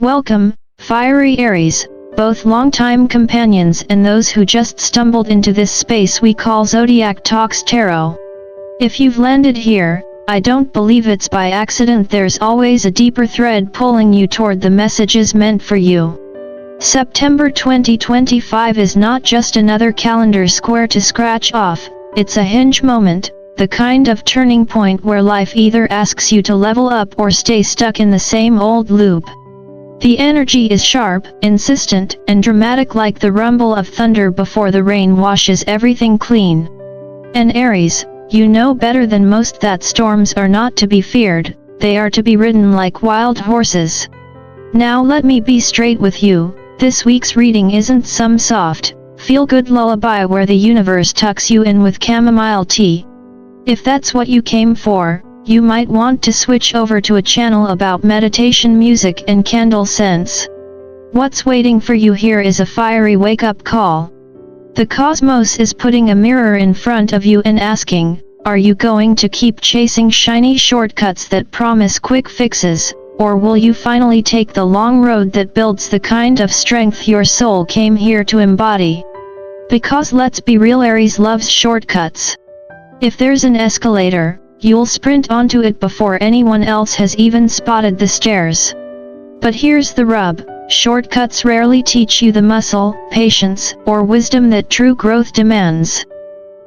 Welcome, fiery Aries, both longtime companions and those who just stumbled into this space we call Zodiac Talks Tarot. If you've landed here, I don't believe it's by accident. There's always a deeper thread pulling you toward the messages meant for you. September 2025 is not just another calendar square to scratch off, it's a hinge moment, the kind of turning point where life either asks you to level up or stay stuck in the same old loop. The energy is sharp, insistent, and dramatic, like the rumble of thunder before the rain washes everything clean. And Aries, you know better than most that storms are not to be feared, they are to be ridden like wild horses. Now let me be straight with you, this week's reading isn't some soft, feel-good lullaby where the universe tucks you in with chamomile tea. If that's what you came for, you might want to switch over to a channel about meditation music and candle scents. What's waiting for you here is a fiery wake-up call. The cosmos is putting a mirror in front of you and asking, are you going to keep chasing shiny shortcuts that promise quick fixes, or will you finally take the long road that builds the kind of strength your soul came here to embody? Because let's be real, Aries loves shortcuts. If there's an escalator, you'll sprint onto it before anyone else has even spotted the stairs. But here's the rub, shortcuts rarely teach you the muscle, patience, or wisdom that true growth demands.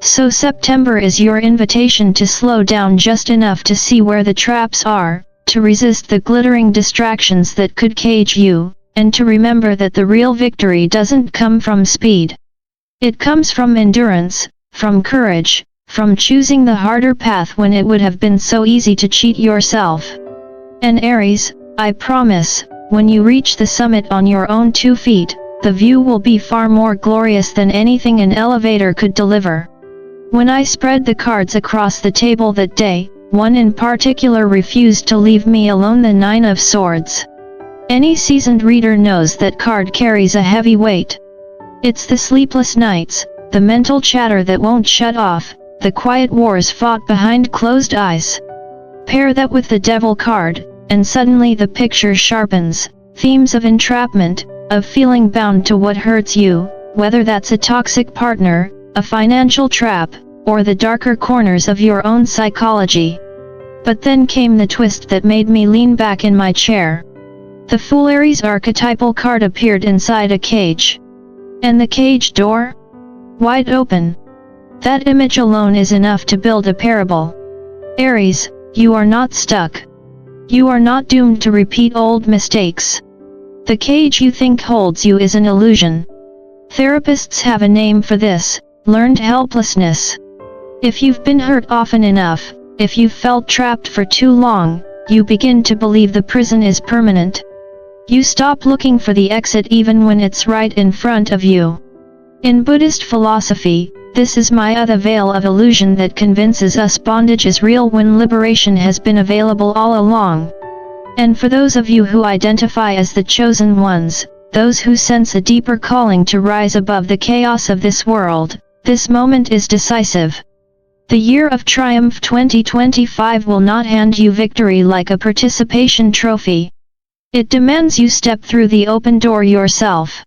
So September is your invitation to slow down just enough to see where the traps are, to resist the glittering distractions that could cage you, and to remember that the real victory doesn't come from speed. It comes from endurance, from courage, from choosing the harder path when it would have been so easy to cheat yourself. And Aries, I promise, when you reach the summit on your own 2 feet, the view will be far more glorious than anything an elevator could deliver. When I spread the cards across the table that day, one in particular refused to leave me alone, the Nine of Swords. Any seasoned reader knows that card carries a heavy weight. It's the sleepless nights, the mental chatter that won't shut off, the quiet wars fought behind closed eyes. Pair that with the Devil card, and suddenly the picture sharpens, themes of entrapment, of feeling bound to what hurts you, whether that's a toxic partner, a financial trap, or the darker corners of your own psychology. But then came the twist that made me lean back in my chair. The Fool, Aries archetypal card, appeared inside a cage. And the cage door? Wide open. That image alone is enough to build a parable. Aries, you are not stuck. You are not doomed to repeat old mistakes. The cage you think holds you is an illusion. Therapists have a name for this, learned helplessness. If you've been hurt often enough, if you've felt trapped for too long, you begin to believe the prison is permanent. You stop looking for the exit even when it's right in front of you. In Buddhist philosophy, this is Maya, the veil of illusion that convinces us bondage is real when liberation has been available all along. And for those of you who identify as the chosen ones, those who sense a deeper calling to rise above the chaos of this world, this moment is decisive. The year of triumph 2025 will not hand you victory like a participation trophy. It demands you step through the open door yourself.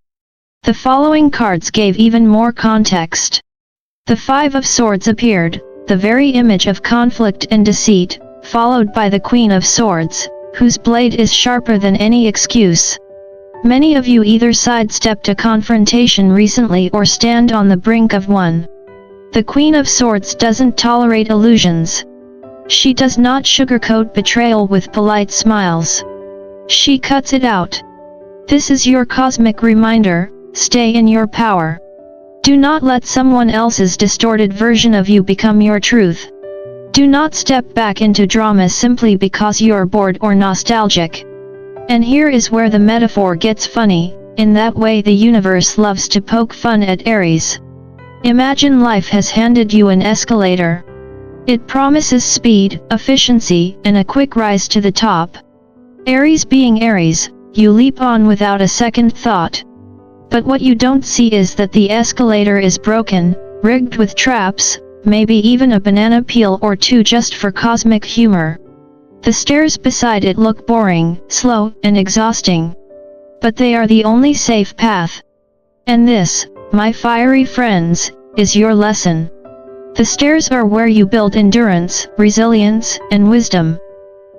The following cards gave even more context. The Five of Swords appeared, the very image of conflict and deceit, followed by the Queen of Swords, whose blade is sharper than any excuse. Many of you either sidestepped a confrontation recently or stand on the brink of one. The Queen of Swords doesn't tolerate illusions. She does not sugarcoat betrayal with polite smiles. She cuts it out. This is your cosmic reminder, stay in your power. Do not let someone else's distorted version of you become your truth. Do not step back into drama simply because you're bored or nostalgic. And here is where the metaphor gets funny, in that way the universe loves to poke fun at Aries. Imagine life has handed you an escalator. It promises speed, efficiency, and a quick rise to the top. Aries being Aries, you leap on without a second thought. But what you don't see is that the escalator is broken, rigged with traps, maybe even a banana peel or two just for cosmic humor. The stairs beside it look boring, slow, and exhausting. But they are the only safe path. And this, my fiery friends, is your lesson. The stairs are where you build endurance, resilience, and wisdom.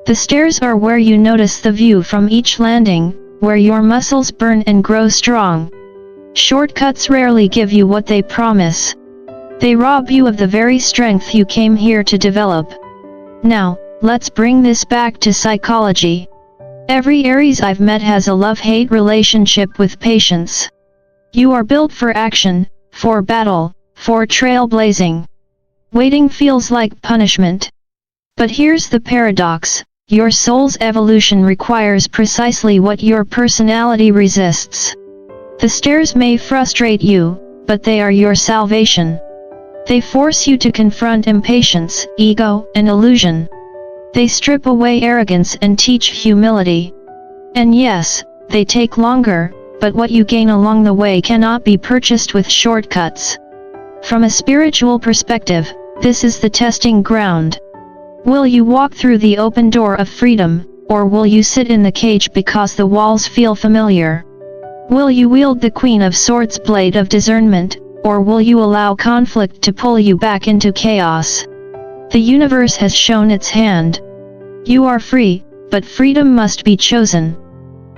The stairs are where you notice the view from each landing, where your muscles burn and grow strong. Shortcuts rarely give you what they promise. They rob you of the very strength you came here to develop. Now, let's bring this back to psychology. Every Aries I've met has a love-hate relationship with patience. You are built for action, for battle, for trailblazing. Waiting feels like punishment. But here's the paradox. Your soul's evolution requires precisely what your personality resists. The stairs may frustrate you, but they are your salvation. They force you to confront impatience, ego, and illusion. They strip away arrogance and teach humility. And yes, they take longer, but what you gain along the way cannot be purchased with shortcuts. From a spiritual perspective, this is the testing ground. Will you walk through the open door of freedom, or will you sit in the cage because the walls feel familiar? Will you wield the Queen of Swords' blade of discernment, or will you allow conflict to pull you back into chaos? The universe has shown its hand. You are free, but freedom must be chosen.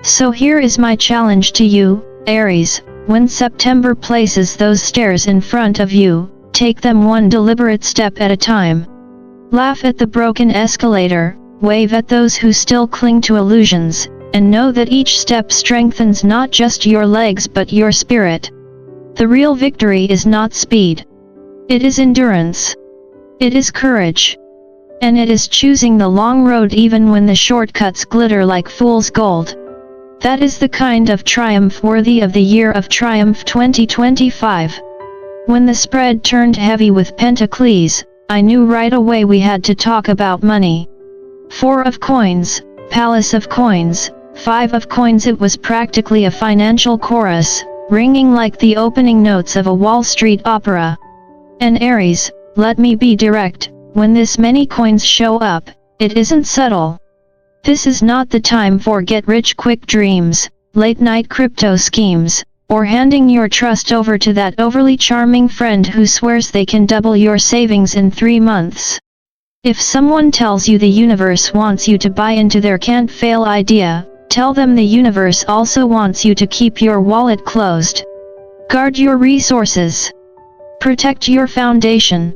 So here is my challenge to you, Aries. When September places those stairs in front of you, take them one deliberate step at a time. Laugh at the broken escalator, wave at those who still cling to illusions, and know that each step strengthens not just your legs but your spirit. The real victory is not speed. It is endurance. It is courage. And it is choosing the long road even when the shortcuts glitter like fool's gold. That is the kind of triumph worthy of the year of triumph 2025. When the spread turned heavy with Pentacles, I knew right away we had to talk about money. 4 of coins, Palace of coins, 5 of coins. It was practically a financial chorus, ringing like the opening notes of a Wall Street opera. And Aries, let me be direct, when this many coins show up, it isn't subtle. This is not the time for get-rich-quick dreams, late-night crypto schemes, or handing your trust over to that overly charming friend who swears they can double your savings in 3 months. If someone tells you the universe wants you to buy into their can't-fail idea, tell them the universe also wants you to keep your wallet closed. Guard your resources. Protect your foundation.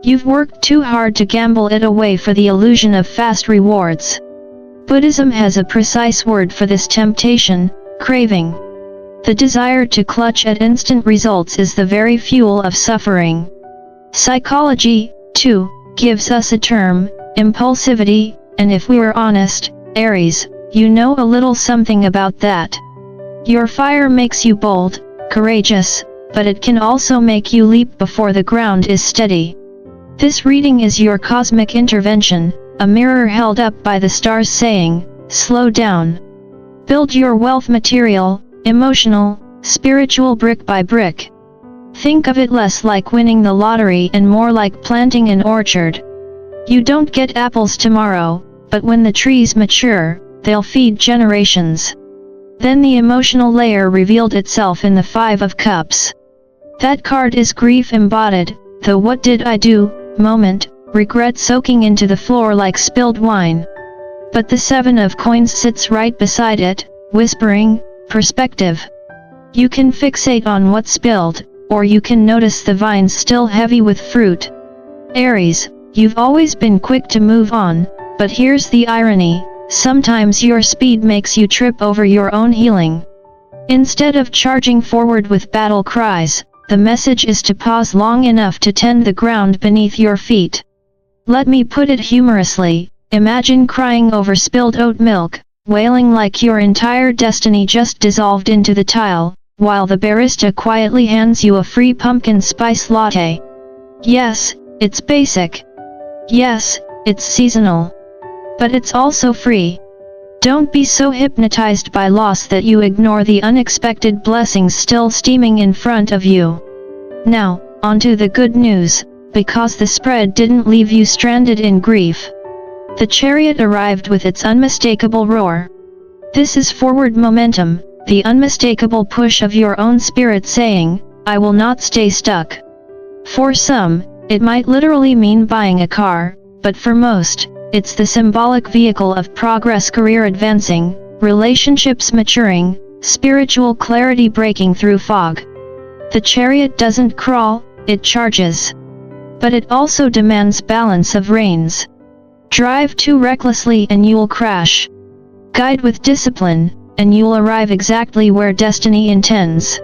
You've worked too hard to gamble it away for the illusion of fast rewards. Buddhism has a precise word for this temptation: craving. The desire to clutch at instant results is the very fuel of suffering. Psychology, too, gives us a term, impulsivity, and if we were honest, Aries, you know a little something about that. Your fire makes you bold, courageous, but it can also make you leap before the ground is steady. This reading is your cosmic intervention, a mirror held up by the stars saying, slow down. Build your wealth material, emotional, spiritual brick by brick. Think of it less like winning the lottery and more like planting an orchard. You don't get apples tomorrow, but when the trees mature, they'll feed generations. Then the emotional layer revealed itself in the 5 of Cups. That card is grief embodied, the what did I do moment, regret soaking into the floor like spilled wine. But the 7 of Coins sits right beside it, whispering, perspective. You can fixate on what spilled, or you can notice the vines still heavy with fruit. Aries, you've always been quick to move on, but here's the irony, sometimes your speed makes you trip over your own healing. Instead of charging forward with battle cries, the message is to pause long enough to tend the ground beneath your feet. Let me put it humorously, imagine crying over spilled oat milk, wailing like your entire destiny just dissolved into the tile, while the barista quietly hands you a free pumpkin spice latte. Yes, it's basic. Yes, it's seasonal. But it's also free. Don't be so hypnotized by loss that you ignore the unexpected blessings still steaming in front of you. Now, onto the good news, because the spread didn't leave you stranded in grief. The Chariot arrived with its unmistakable roar. This is forward momentum, the unmistakable push of your own spirit saying, I will not stay stuck. For some, it might literally mean buying a car, but for most, it's the symbolic vehicle of progress, career advancing, relationships maturing, spiritual clarity breaking through fog. The chariot doesn't crawl, it charges. But it also demands balance of reins. Drive too recklessly and you'll crash. Guide with discipline, and you'll arrive exactly where destiny intends.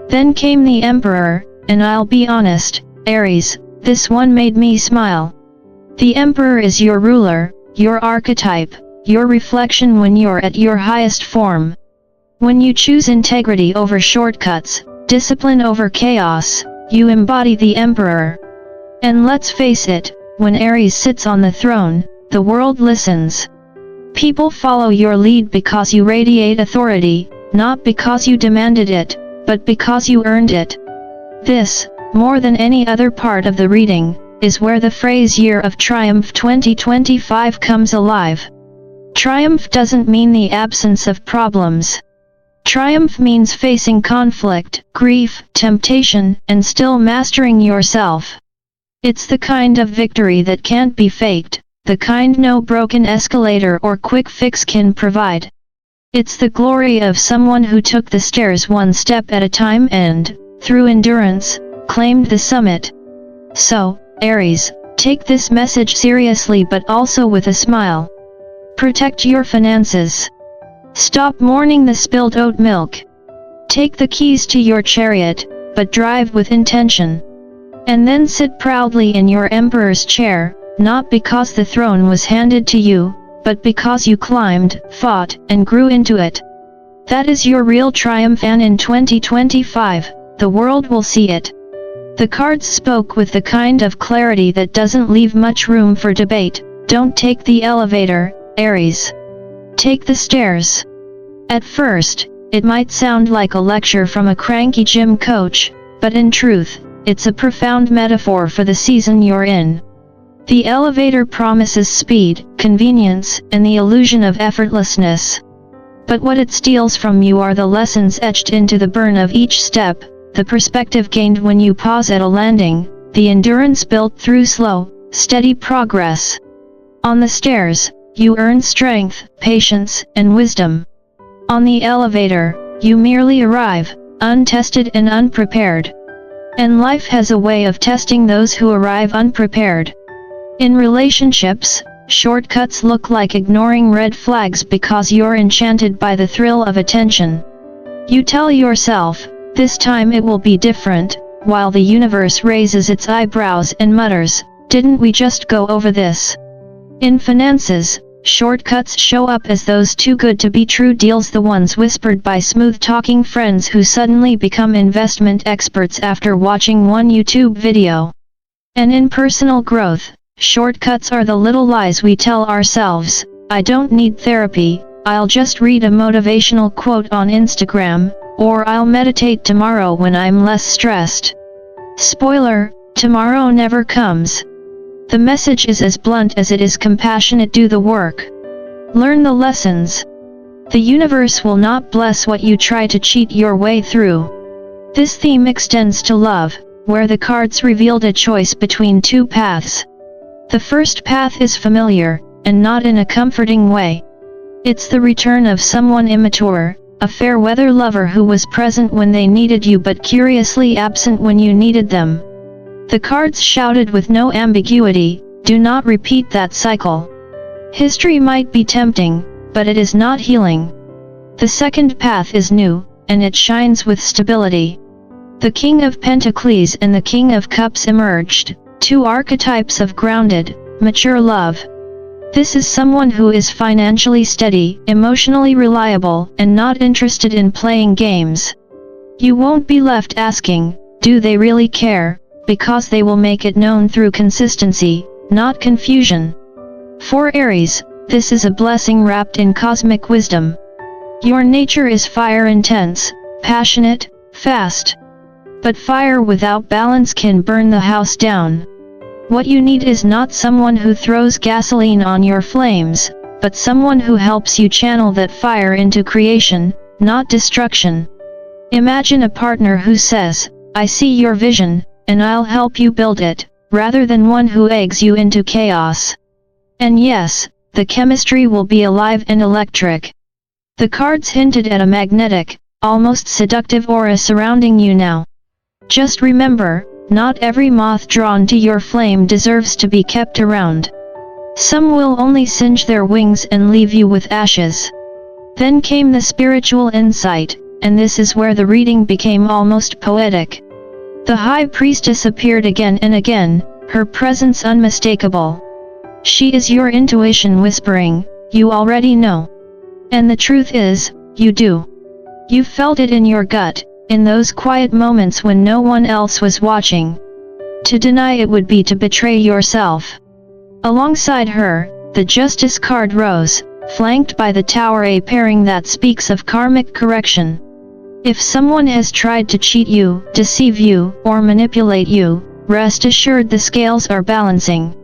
Then came the Emperor, and I'll be honest, Aries, this one made me smile. The Emperor is your ruler, your archetype, your reflection when you're at your highest form. When you choose integrity over shortcuts, discipline over chaos, you embody the Emperor. And let's face it, when Aries sits on the throne, the world listens. People follow your lead because you radiate authority, not because you demanded it, but because you earned it. This, more than any other part of the reading, is where the phrase Year of Triumph 2025 comes alive. Triumph doesn't mean the absence of problems. Triumph means facing conflict, grief, temptation, and still mastering yourself. It's the kind of victory that can't be faked, the kind no broken escalator or quick fix can provide. It's the glory of someone who took the stairs one step at a time and, through endurance, claimed the summit. So, Aries, take this message seriously but also with a smile. Protect your finances. Stop mourning the spilled oat milk. Take the keys to your chariot, but drive with intention. And then sit proudly in your emperor's chair, not because the throne was handed to you, but because you climbed, fought, and grew into it. That is your real triumph, and in 2025, the world will see it. The cards spoke with the kind of clarity that doesn't leave much room for debate. Don't take the elevator, Aries. Take the stairs. At first, it might sound like a lecture from a cranky gym coach, but in truth, it's a profound metaphor for the season you're in. The elevator promises speed, convenience, and the illusion of effortlessness. But what it steals from you are the lessons etched into the burn of each step, the perspective gained when you pause at a landing, the endurance built through slow, steady progress. On the stairs, you earn strength, patience, and wisdom. On the elevator, you merely arrive, untested and unprepared. And life has a way of testing those who arrive unprepared. In relationships, shortcuts look like ignoring red flags because you're enchanted by the thrill of attention. You tell yourself, this time it will be different, while the universe raises its eyebrows and mutters, didn't we just go over this? In finances, shortcuts show up as those too good to be true deals, the ones whispered by smooth-talking friends who suddenly become investment experts after watching one YouTube video. And in personal growth, shortcuts are the little lies we tell ourselves. I don't need therapy, I'll just read a motivational quote on Instagram, or I'll meditate tomorrow when I'm less stressed. Spoiler, tomorrow never comes. The message is as blunt as it is compassionate. Do the work. Learn the lessons. The universe will not bless what you try to cheat your way through. This theme extends to love, where the cards revealed a choice between two paths. The first path is familiar, and not in a comforting way. It's the return of someone immature, a fair-weather lover who was present when they needed you but curiously absent when you needed them. The cards shouted with no ambiguity, do not repeat that cycle. History might be tempting, but it is not healing. The second path is new, and it shines with stability. The King of Pentacles and the King of Cups emerged, two archetypes of grounded, mature love. This is someone who is financially steady, emotionally reliable, and not interested in playing games. You won't be left asking, do they really care, because they will make it known through consistency, not confusion. For Aries, this is a blessing wrapped in cosmic wisdom. Your nature is fire, intense, passionate, fast. But fire without balance can burn the house down. What you need is not someone who throws gasoline on your flames, but someone who helps you channel that fire into creation, not destruction. Imagine a partner who says, "I see your vision, and I'll help you build it," rather than one who eggs you into chaos. And yes, the chemistry will be alive and electric. The cards hinted at a magnetic, almost seductive aura surrounding you now. Just remember, not every moth drawn to your flame deserves to be kept around. Some will only singe their wings and leave you with ashes. Then came the spiritual insight, and this is where the reading became almost poetic. The High Priestess appeared again and again, her presence unmistakable. She is your intuition whispering, "You already know." And the truth is, you do. You felt it in your gut, in those quiet moments when no one else was watching. To deny it would be to betray yourself. Alongside her, the Justice card rose, flanked by the Tower, a pairing that speaks of karmic correction. If someone has tried to cheat you, deceive you, or manipulate you, rest assured the scales are balancing.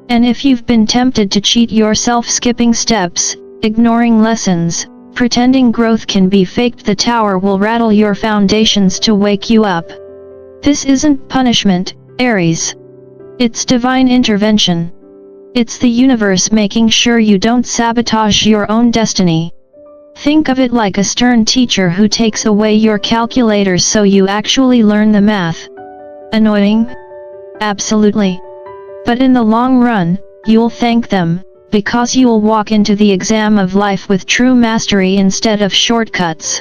And if you've been tempted to cheat yourself, skipping steps, ignoring lessons, pretending growth can be faked, the Tower will rattle your foundations to wake you up. This isn't punishment, Aries. It's divine intervention. It's the universe making sure you don't sabotage your own destiny. Think of it like a stern teacher who takes away your calculators so you actually learn the math. Annoying? Absolutely. But in the long run, you'll thank them, because you'll walk into the exam of life with true mastery instead of shortcuts.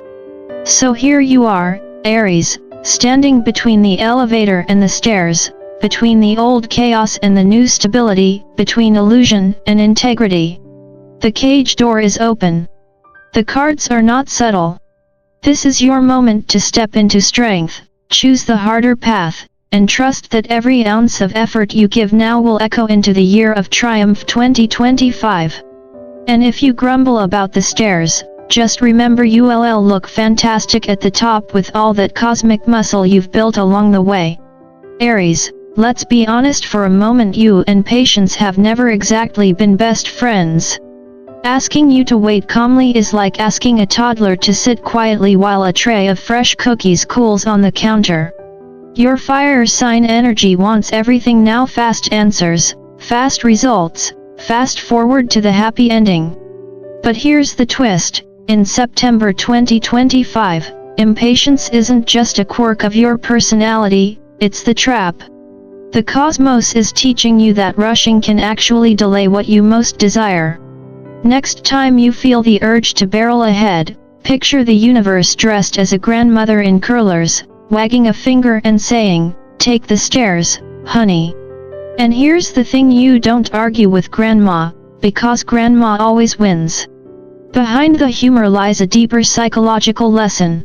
So here you are, Aries, standing between the elevator and the stairs, between the old chaos and the new stability, between illusion and integrity. The cage door is open. The cards are not subtle. This is your moment to step into strength, choose the harder path, and trust that every ounce of effort you give now will echo into the year of triumph 2025. And if you grumble about the stairs, just remember you'll look fantastic at the top with all that cosmic muscle you've built along the way. Aries, let's be honest for a moment, you and patience have never exactly been best friends. Asking you to wait calmly is like asking a toddler to sit quietly while a tray of fresh cookies cools on the counter. Your fire sign energy wants everything now: fast answers, fast results, fast forward to the happy ending. But here's the twist: in September 2025, impatience isn't just a quirk of your personality, it's the trap. The cosmos is teaching you that rushing can actually delay what you most desire. Next time you feel the urge to barrel ahead, picture the universe dressed as a grandmother in curlers, wagging a finger and saying, "Take the stairs, honey." And here's the thing: you don't argue with grandma, because grandma always wins. Behind the humor lies a deeper psychological lesson.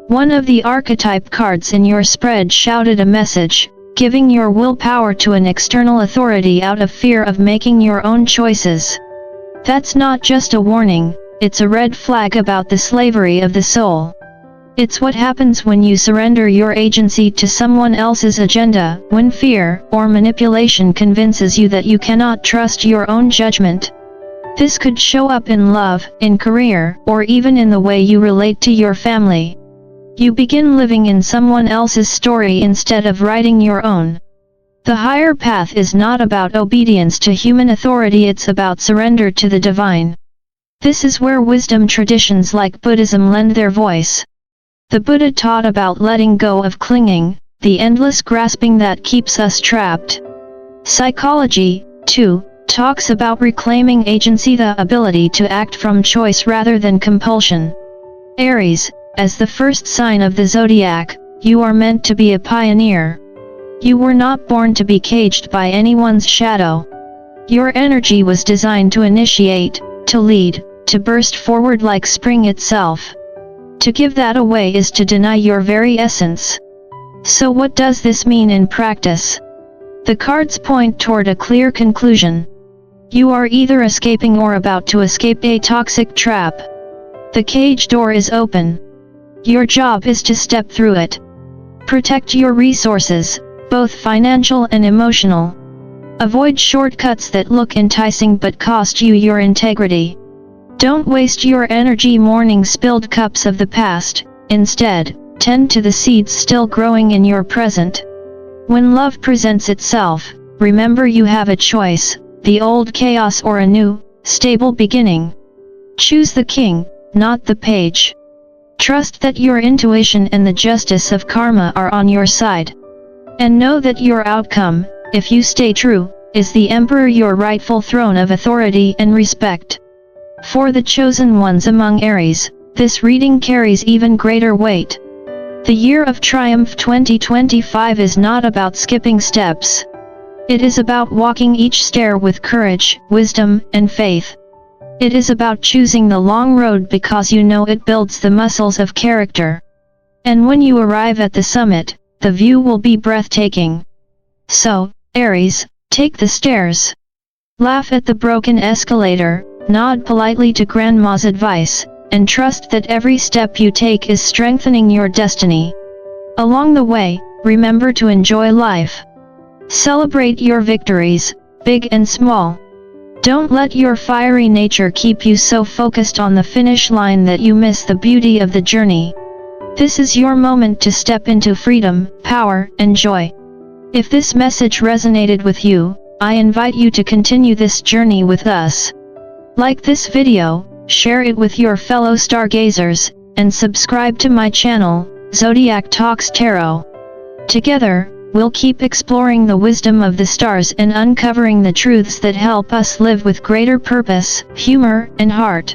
One of the archetype cards in your spread shouted a message, giving your willpower to an external authority out of fear of making your own choices. That's not just a warning, it's a red flag about the slavery of the soul. It's what happens when you surrender your agency to someone else's agenda, when fear or manipulation convinces you that you cannot trust your own judgment. This could show up in love, in career, or even in the way you relate to your family. You begin living in someone else's story instead of writing your own. The higher path is not about obedience to human authority, it's about surrender to the divine. This is where wisdom traditions like Buddhism lend their voice. The Buddha taught about letting go of clinging, the endless grasping that keeps us trapped. Psychology, too, talks about reclaiming agency, the ability to act from choice rather than compulsion. Aries, as the first sign of the zodiac, you are meant to be a pioneer. You were not born to be caged by anyone's shadow. Your energy was designed to initiate, to lead, to burst forward like spring itself. To give that away is to deny your very essence. So what does this mean in practice? The cards point toward a clear conclusion. You are either escaping or about to escape a toxic trap. The cage door is open. Your job is to step through it. Protect your resources, both financial and emotional. Avoid shortcuts that look enticing but cost you your integrity. Don't waste your energy mourning spilled cups of the past, instead, tend to the seeds still growing in your present. When love presents itself, remember you have a choice, the old chaos or a new, stable beginning. Choose the king, not the page. Trust that your intuition and the justice of karma are on your side. And know that your outcome, if you stay true, is the emperor, your rightful throne of authority and respect. For the chosen ones among Aries, this reading carries even greater weight. The Year of Triumph 2025 is not about skipping steps. It is about walking each stair with courage, wisdom, and faith. It is about choosing the long road because you know it builds the muscles of character. And when you arrive at the summit, the view will be breathtaking. So, Aries, take the stairs. Laugh at the broken escalator, nod politely to Grandma's advice, and trust that every step you take is strengthening your destiny. Along the way, remember to enjoy life. Celebrate your victories, big and small. Don't let your fiery nature keep you so focused on the finish line that you miss the beauty of the journey. This is your moment to step into freedom, power, and joy. If this message resonated with you, I invite you to continue this journey with us. Like this video, share it with your fellow stargazers, and subscribe to my channel, Zodiac Talks Tarot. Together, we'll keep exploring the wisdom of the stars and uncovering the truths that help us live with greater purpose, humor, and heart.